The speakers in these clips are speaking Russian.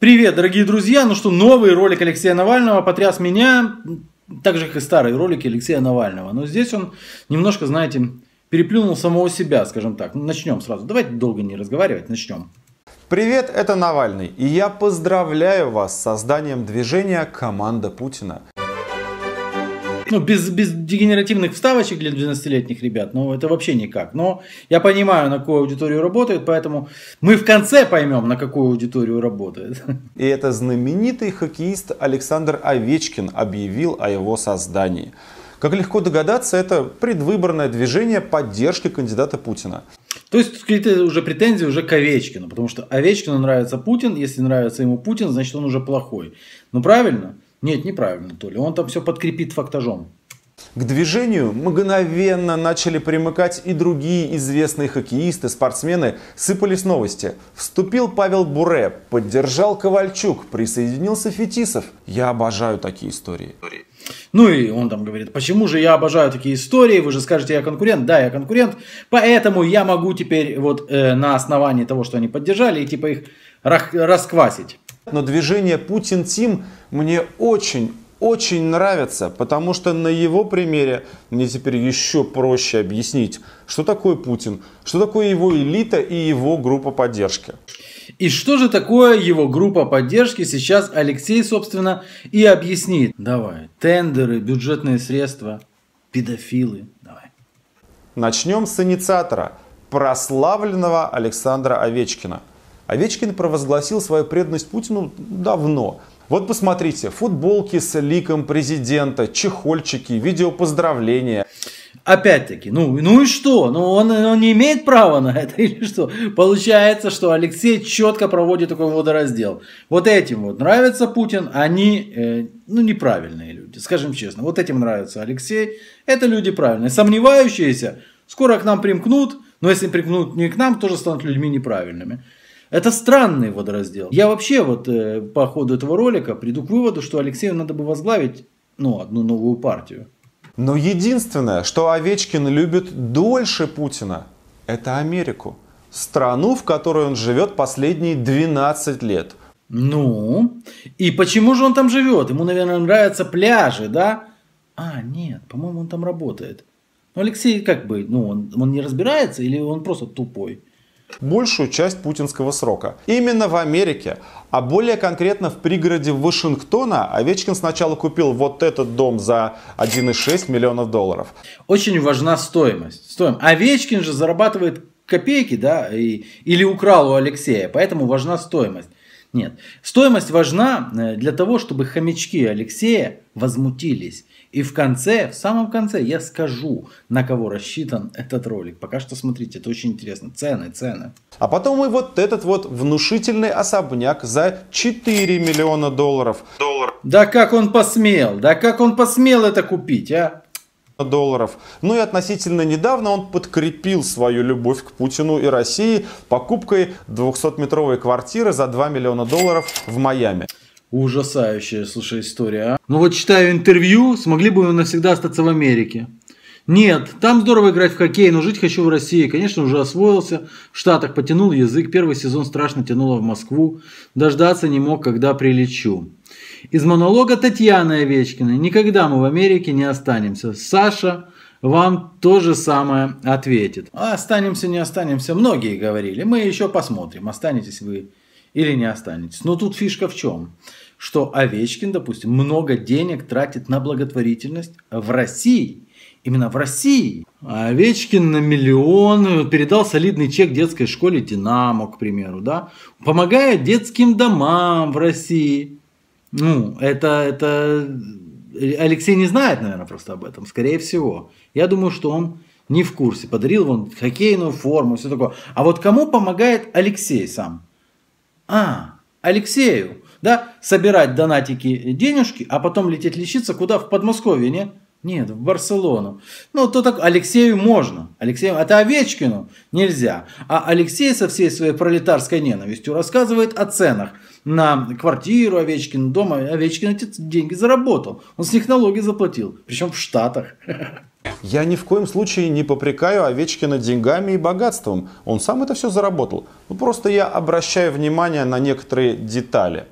Привет, дорогие друзья! Ну что, новый ролик Алексея Навального потряс меня, так же, как и старые ролики Алексея Навального. Но здесь он немножко, знаете, переплюнул самого себя, скажем так. Ну, начнем сразу. Давайте долго не разговаривать, начнем. Привет, это Навальный. И я поздравляю вас с созданием движения «Команда Путина». Ну, без дегенеративных вставочек для 12-летних ребят, ну, это вообще никак. Но я понимаю, на какую аудиторию работает, поэтому мы в конце поймем, на какую аудиторию работает. И это знаменитый хоккеист Александр Овечкин объявил о его создании. Как легко догадаться, это предвыборное движение поддержки кандидата Путина. То есть какие-то уже претензии уже к Овечкину, потому что Овечкину нравится Путин, если нравится ему Путин, значит он уже плохой. Ну правильно? Нет, неправильно, Толя. Он там все подкрепит фактажом. К движению мгновенно начали примыкать и другие известные хоккеисты, спортсмены. Сыпались новости. Вступил Павел Буре, поддержал Ковальчук, присоединился Фетисов. Я обожаю такие истории. Ну и он там говорит, почему же я обожаю такие истории, вы же скажете, я конкурент. Да, я конкурент, поэтому я могу теперь вот на основании того, что они поддержали, и типа их расквасить. Но движение Путин Тим мне очень нравится, потому что на его примере мне теперь еще проще объяснить, что такое Путин, что такое его элита и его группа поддержки. И что же такое его группа поддержки, сейчас Алексей, собственно, и объяснит. Давай, тендеры, бюджетные средства, педофилы, давай. Начнем с инициатора, прославленного Александра Овечкина. Овечкин провозгласил свою преданность Путину давно. Вот посмотрите, футболки с ликом президента, чехольчики, видео поздравления. Опять-таки, ну и что? Ну он не имеет права на это или что? Получается, что Алексей четко проводит такой водораздел. Вот этим вот нравится Путин, они неправильные люди, скажем честно. Вот этим нравится Алексей, это люди правильные. Сомневающиеся скоро к нам примкнут, но если примкнут не к нам, тоже станут людьми неправильными. Это странный водораздел. Я вообще вот по ходу этого ролика приду к выводу, что Алексею надо бы возглавить одну новую партию. Но единственное, что Овечкин любит дольше Путина, это Америку. Страну, в которой он живет последние 12 лет. Ну, и почему же он там живет? Ему, наверное, нравятся пляжи, да? А, нет, по-моему, он там работает. Ну, Алексей как бы, он не разбирается или он просто тупой? Большую часть путинского срока. Именно в Америке, а более конкретно в пригороде Вашингтона, Овечкин сначала купил вот этот дом за 1,6 миллионов долларов. Очень важна стоимость. Овечкин же зарабатывает копейки, да, или украл у Алексея, поэтому важна стоимость. Нет, стоимость важна для того, чтобы хомячки Алексея возмутились. И в самом конце я скажу, на кого рассчитан этот ролик. Пока что смотрите, это очень интересно. Цены. А потом и вот этот вот внушительный особняк за 4 миллиона долларов. Да как он посмел? Это купить, а? Долларов. Ну и относительно недавно он подкрепил свою любовь к Путину и России покупкой 200-метровой квартиры за 2 миллиона долларов в Майами. Ужасающая, слушай, история. Ну вот читаю интервью, смогли бы мы навсегда остаться в Америке. Нет, там здорово играть в хоккей, но жить хочу в России. Конечно, уже освоился, в Штатах потянул язык, первый сезон страшно тянуло в Москву. Дождаться не мог, когда прилечу. Из монолога Татьяны Овечкиной. Никогда мы в Америке не останемся. Саша вам то же самое ответит. А останемся, не останемся, многие говорили. Мы еще посмотрим, останетесь вы или не останетесь. Но тут фишка в чем? Что Овечкин, допустим, много денег тратит на благотворительность в России. Именно в России. А Овечкин на миллион передал солидный чек детской школе «Динамо», к примеру. Да? Помогает детским домам в России. Ну, это Алексей не знает, наверное, просто об этом, скорее всего. Я думаю, что он не в курсе. Подарил вон хоккейную форму, все такое. А вот кому помогает Алексей сам? Алексею, да, собирать донатики, денежки, а потом лететь лечиться куда? В Подмосковье, нет? Нет, в Барселону. Ну, то так Алексею можно. Это Овечкину нельзя. А Алексей со всей своей пролетарской ненавистью рассказывает о ценах на квартиру Овечкина, дома. Овечкин эти деньги заработал. Он с них налоги заплатил. Причем в Штатах. Я ни в коем случае не попрекаю Овечкина деньгами и богатством. Он сам это все заработал. Просто я обращаю внимание на некоторые детали.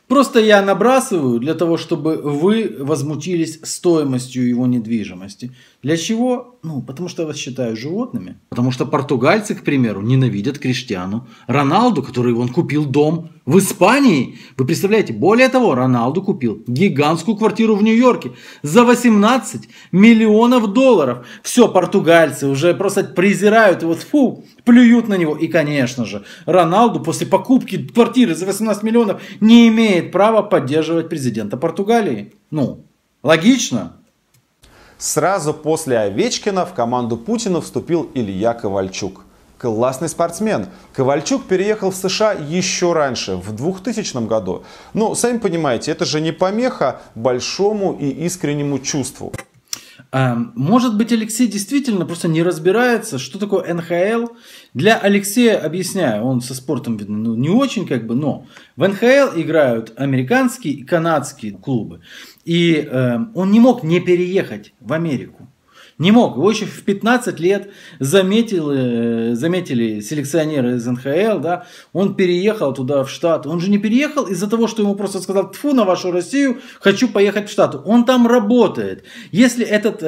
Просто я набрасываю для того, чтобы вы возмутились стоимостью его недвижимости. Для чего? Ну, потому что я вас считаю животными. Потому что португальцы, к примеру, ненавидят Криштиану. Роналду, который он купил дом в Испании. Вы представляете, более того, Роналду купил гигантскую квартиру в Нью-Йорке за 18 миллионов долларов. Все, португальцы уже просто презирают его, фу, плюют на него. И, конечно же, Роналду после покупки квартиры за 18 миллионов не имеет права поддерживать президента Португалии. Ну, логично. Сразу после Овечкина в команду Путина вступил Илья Ковальчук. Классный спортсмен. Ковальчук переехал в США еще раньше, в 2000 году. Ну, сами понимаете, это же не помеха большому и искреннему чувству. Может быть, Алексей действительно просто не разбирается, что такое НХЛ. Для Алексея, объясняю, он со спортом, видно, ну, не очень как бы, но в НХЛ играют американские и канадские клубы. И он не мог не переехать в Америку. Не мог. Его еще в 15 лет заметили селекционеры из НХЛ. Да? Он переехал туда, в Штаты. Он же не переехал из-за того, что ему просто сказал: тьфу на вашу Россию, хочу поехать в Штаты. Он там работает. Если этот,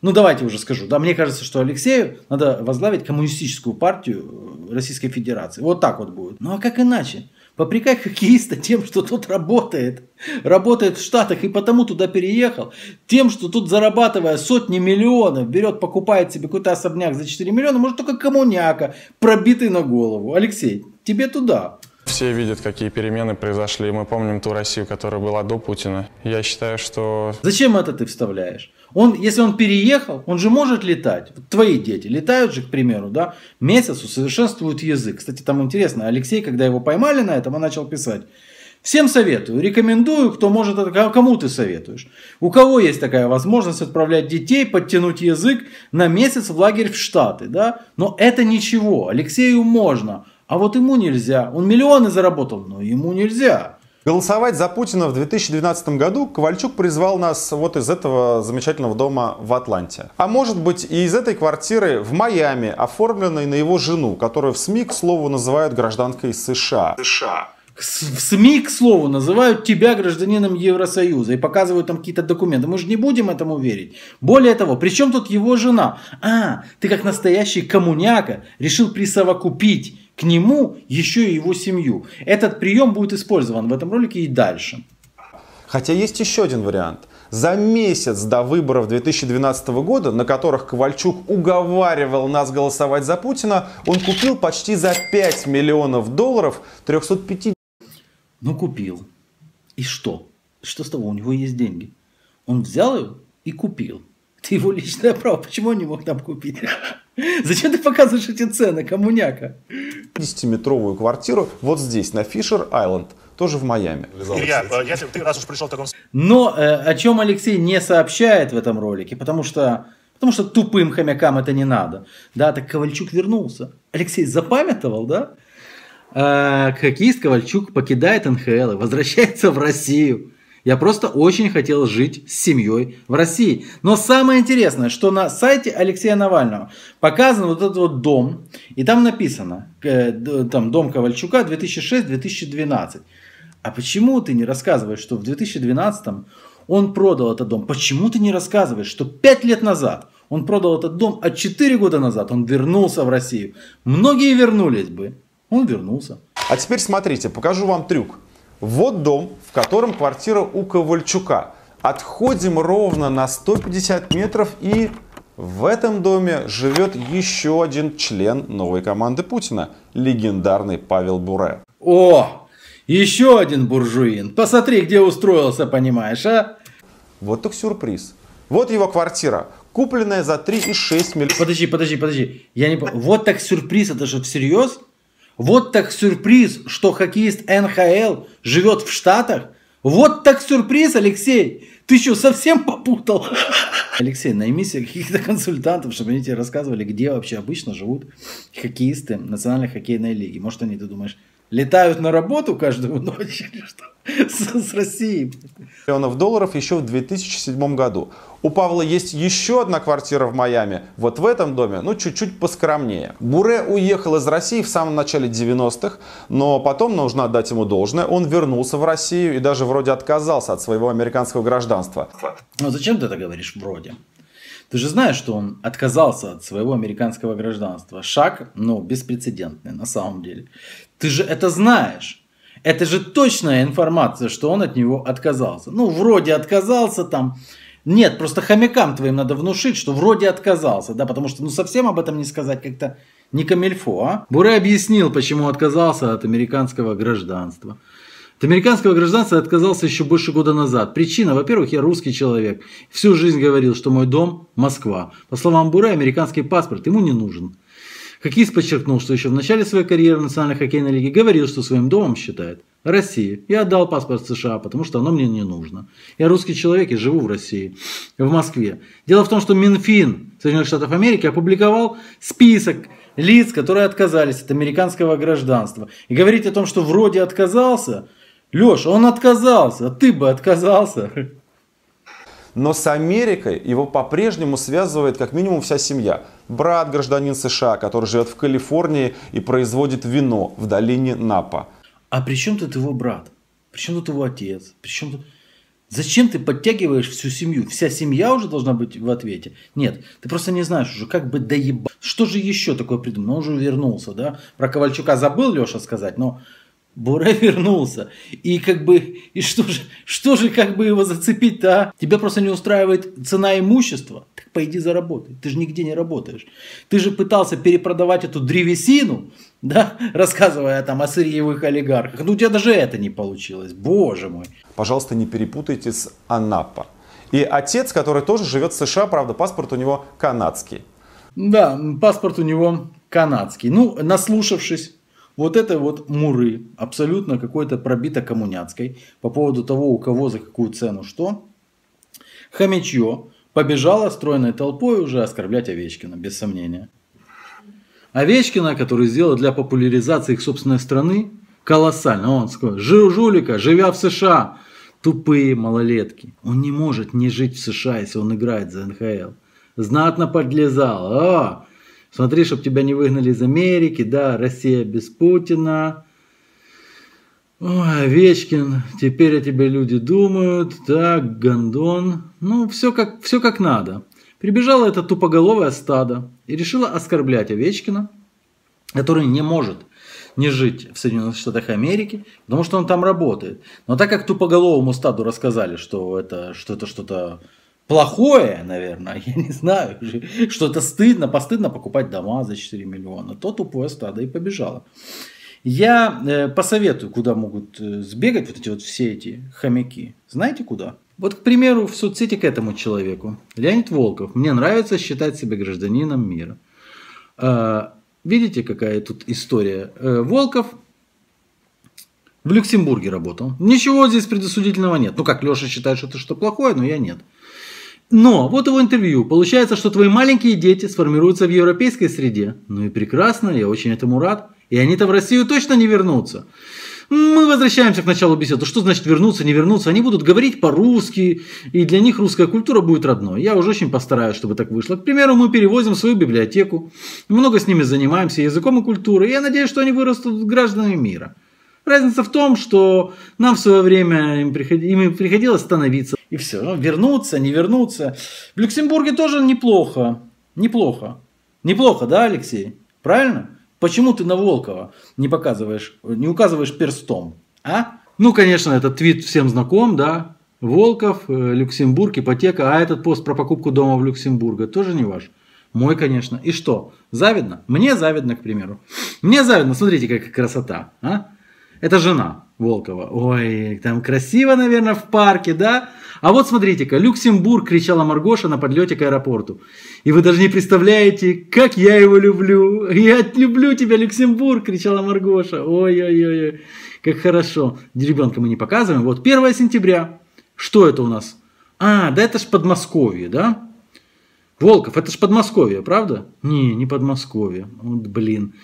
ну давайте уже скажу, да, мне кажется, что Алексею надо возглавить коммунистическую партию Российской Федерации. Вот так вот будет. Ну а как иначе? Попрекай хоккеиста тем, что тут работает в Штатах и потому туда переехал, тем, что тут, зарабатывая сотни миллионов, берет, покупает себе какой-то особняк за 4 миллиона, может только коммуняка, пробитый на голову. Алексей, тебе туда. Все видят, какие перемены произошли. Мы помним ту Россию, которая была до Путина. Я считаю, что... Зачем это ты вставляешь? Если он переехал, он же может летать. Твои дети летают же, к примеру, да, месяц усовершенствуют язык. Кстати, там интересно, Алексей, когда его поймали на этом, он начал писать: всем советую, рекомендую, кто может, кому ты советуешь. У кого есть такая возможность отправлять детей, подтянуть язык на месяц в лагерь в Штаты, да? Но это ничего, Алексею можно, а вот ему нельзя. Он миллионы заработал, но ему нельзя. Голосовать за Путина в 2012 году Ковальчук призвал нас вот из этого замечательного дома в Атланте. А может быть и из этой квартиры в Майами, оформленной на его жену, которую в СМИ, к слову, называют гражданкой США. В СМИ, к слову, называют тебя гражданином Евросоюза и показывают там какие-то документы. Мы же не будем этому верить. Более того, при чем тут его жена? Ты как настоящий коммуняка решил присовокупить к нему еще и его семью. Этот прием будет использован в этом ролике и дальше. Хотя есть еще один вариант. За месяц до выборов 2012 года, на которых Ковальчук уговаривал нас голосовать за Путина, он купил почти за 5 миллионов долларов 350... Ну купил. И что? Что с того? У него есть деньги. Он взял его и купил. Это его личное право. Почему он не мог там купить? Зачем ты показываешь эти цены, коммуняка? 50-метровую квартиру вот здесь, на Фишер-Айленд, тоже в Майами. Илья, если ты раз уж пришел в таком... Но о чем Алексей не сообщает в этом ролике, потому что тупым хомякам это не надо. Да, так Ковальчук вернулся. Алексей запамятовал, да? Хоккеист Ковальчук покидает НХЛ и возвращается в Россию. Я просто очень хотел жить с семьей в России. Но самое интересное, что на сайте Алексея Навального показан вот этот вот дом. И там написано, там дом Ковальчука 2006-2012. А почему ты не рассказываешь, что в 2012 он продал этот дом? Почему ты не рассказываешь, что 5 лет назад он продал этот дом, а 4 года назад он вернулся в Россию? Многие вернулись бы. Он вернулся. А теперь смотрите, покажу вам трюк. Вот дом, в котором квартира у Ковальчука. Отходим ровно на 150 метров, и в этом доме живет еще один член новой команды Путина. Легендарный Павел Буре. О, еще один буржуин. Посмотри, где устроился, понимаешь, а? Вот так сюрприз. Вот его квартира, купленная за 3,6 миллиона. Подожди. Я не понял. Вот так сюрприз, это же всерьез? Вот так сюрприз, что хоккеист НХЛ живет в Штатах? Вот так сюрприз, Алексей! Ты что, совсем попутал? Алексей, найми себе каких-то консультантов, чтобы они тебе рассказывали, где вообще обычно живут хоккеисты Национальной хоккейной лиги. Может, они, ты думаешь, Летают на работу каждую ночь или что? С Россией. Миллионов долларов еще в 2007 году. У Павла есть еще одна квартира в Майами. Вот в этом доме, ну, чуть-чуть поскромнее. Буре уехал из России в самом начале 90-х, но потом, нужно отдать ему должное, он вернулся в Россию и даже вроде отказался от своего американского гражданства. Ну зачем ты это говоришь вроде? Ты же знаешь, что он отказался от своего американского гражданства. Шаг, ну, беспрецедентный на самом деле. Ты же это знаешь. Это же точная информация, что он от него отказался. Ну, вроде отказался там. Нет, просто хомякам твоим надо внушить, что вроде отказался. Да, потому что, ну, совсем об этом не сказать как-то не камильфо, а? Буре объяснил, почему отказался от американского гражданства. От американского гражданства я отказался еще больше года назад. Причина, во-первых, я русский человек. Всю жизнь говорил, что мой дом Москва. По словам Буре, американский паспорт ему не нужен. Хоккеист подчеркнул, что еще в начале своей карьеры в Национальной хоккейной лиге говорил, что своим домом считает Россию. Я отдал паспорт США, потому что оно мне не нужно. Я русский человек и живу в России, в Москве. Дело в том, что Минфин Соединенных Штатов Америки опубликовал список лиц, которые отказались от американского гражданства. И говорить о том, что вроде отказался, Леша, он отказался, а ты бы отказался. Но с Америкой его по-прежнему связывает как минимум вся семья. Брат гражданин США, который живет в Калифорнии и производит вино в долине Напа. А при чем тут его брат? При чем тут его отец? При чем тут... Зачем ты подтягиваешь всю семью? Вся семья уже должна быть в ответе? Нет, ты просто не знаешь уже, как бы доебать. Что же еще такое придумал? Он уже вернулся, да? Про Ковальчука забыл, Леша, сказать, но... Буре вернулся. И как бы, и что же как бы его зацепить-то, а? Тебя просто не устраивает цена имущества? Так пойди заработай. Ты же нигде не работаешь. Ты же пытался перепродавать эту древесину, да, рассказывая там о сырьевых олигархах. Ну у тебя даже это не получилось. Боже мой. Пожалуйста, не перепутайте с Анапа. И отец, который тоже живет в США, правда, паспорт у него канадский. Да, паспорт у него канадский. Ну, наслушавшись вот этой вот муры, абсолютно какой-то пробито коммуняцкой, по поводу того, у кого за какую цену что, хомячье побежало стройной толпой уже оскорблять Овечкина, без сомнения. Овечкина, который сделал для популяризации их собственной страны, колоссально. Он сказал, жулика, живя в США, тупые малолетки. Он не может не жить в США, если он играет за НХЛ. Знатно подлезал. Смотри, чтобы тебя не выгнали из Америки, да, Россия без Путина. Ой, Овечкин, теперь о тебе люди думают, так, гондон. Ну, все как надо. Прибежало это тупоголовое стадо и решило оскорблять Овечкина, который не может не жить в Соединенных Штатах Америки, потому что он там работает. Но так как тупоголовому стаду рассказали, что это что-то плохое, наверное, я не знаю, что это постыдно покупать дома за 4 миллиона, то тупое стадо и побежало. Я посоветую, куда могут сбегать вот эти вот все эти хомяки. Знаете куда? Вот, к примеру, в соцсети к этому человеку. Леонид Волков. Мне нравится считать себя гражданином мира. Видите, какая тут история? Волков в Люксембурге работал. Ничего здесь предосудительного нет. Ну как, Леша считает, что это что-то плохое, но я нет. Но вот его интервью. Получается, что твои маленькие дети сформируются в европейской среде. Ну и прекрасно, я очень этому рад. И они-то в Россию точно не вернутся. Мы возвращаемся к началу беседы. Что значит вернуться, не вернуться? Они будут говорить по-русски, и для них русская культура будет родной. Я уже очень постараюсь, чтобы так вышло. К примеру, мы перевозим свою библиотеку, много с ними занимаемся языком и культурой. И я надеюсь, что они вырастут гражданами мира. Разница в том, что нам в свое время им приходилось становиться. И все. Ну, вернуться, не вернуться. В Люксембурге тоже неплохо. Неплохо, да, Алексей? Правильно? Почему ты на Волкова не указываешь перстом? А? Ну, конечно, этот твит всем знаком, да. Волков, Люксембург, ипотека. А этот пост про покупку дома в Люксембурге тоже не ваш. Мой, конечно. И что? Завидно? Мне завидно, к примеру. Мне завидно. Смотрите, какая красота. А? Это жена Волкова. Ой, там красиво, наверное, в парке, да? А вот смотрите-ка, Люксембург, кричала Маргоша на подлете к аэропорту. И вы даже не представляете, как я его люблю. Я люблю тебя, Люксембург, кричала Маргоша. Ой-ой-ой, как хорошо. Ребенка мы не показываем. Вот 1 сентября. Что это у нас? А, да это ж Подмосковье, да? Волков, это ж Подмосковье, правда? Не Подмосковье. Вот, блин.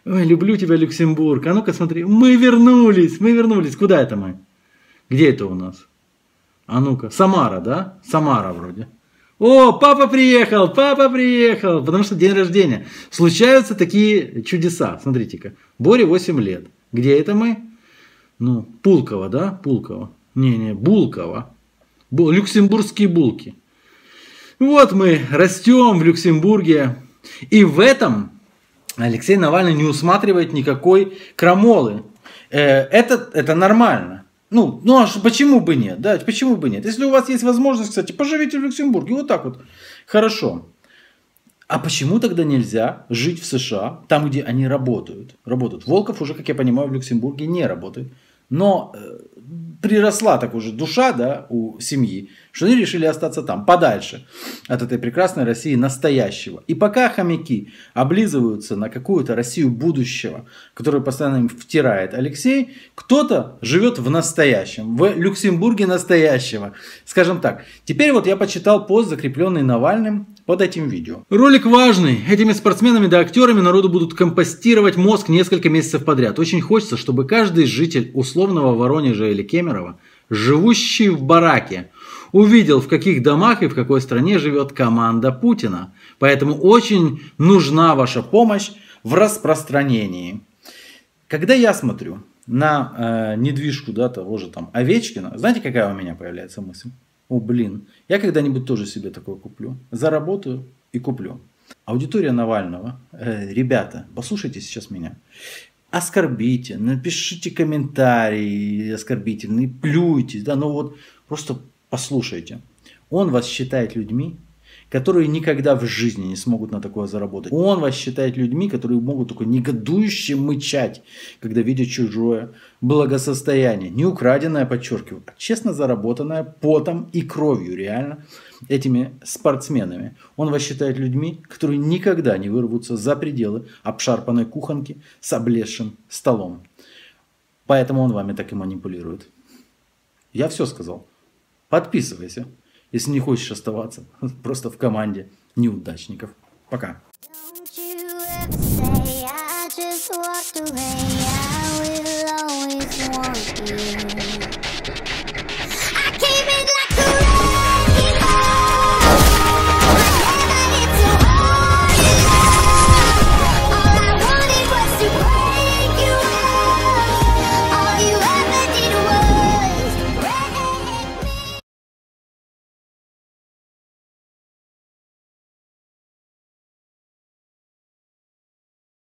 Ой, люблю тебя, Люксембург. А ну-ка смотри, мы вернулись. Куда это мы? Где это у нас? А ну-ка, Самара, да? Самара вроде. О, папа приехал, потому что день рождения. Случаются такие чудеса, смотрите-ка. Боре 8 лет. Где это мы? Ну, Пулково, да? Пулково. Не, Булково. Люксембургские булки. Вот мы растем в Люксембурге. И в этом Алексей Навальный не усматривает никакой крамолы. Это нормально. Ну а почему бы нет? Да, почему бы нет? Если у вас есть возможность, кстати, поживите в Люксембурге. Вот так вот. Хорошо. А почему тогда нельзя жить в США, там, где они работают? Волков уже, как я понимаю, в Люксембурге не работает. Но приросла так уже душа, да, у семьи, что они решили остаться там, подальше от этой прекрасной России настоящего. И пока хомяки облизываются на какую-то Россию будущего, которую постоянно им втирает Алексей, кто-то живет в настоящем, в Люксембурге настоящего. Скажем так. Теперь вот я почитал пост, закрепленный Навальным под этим видео. Ролик важный. Этими спортсменами да актерами народу будут компостировать мозг несколько месяцев подряд. Очень хочется, чтобы каждый житель условного Воронежа или Кемерово, живущий в бараке, увидел, в каких домах и в какой стране живет команда Путина. Поэтому очень нужна ваша помощь в распространении. Когда я смотрю на недвижку, да, того же там Овечкина, знаете, какая у меня появляется мысль? О, блин, я когда-нибудь тоже себе такое куплю. Заработаю и куплю. Аудитория Навального, ребята, послушайте сейчас меня. Оскорбите, напишите комментарии оскорбительные, плюйтесь, да, но вот просто послушайте. Он вас считает людьми, которые никогда в жизни не смогут на такое заработать. Он вас считает людьми, которые могут только негодующе мычать, когда видят чужое благосостояние. Не украденное, подчеркиваю, а честно заработанное потом и кровью, реально, этими спортсменами. Он вас считает людьми, которые никогда не вырвутся за пределы обшарпанной кухонки с облезшим столом. Поэтому он вами так и манипулирует. Я все сказал. Подписывайся, если не хочешь оставаться просто в команде неудачников. Пока. Don't you ever say I just walked away.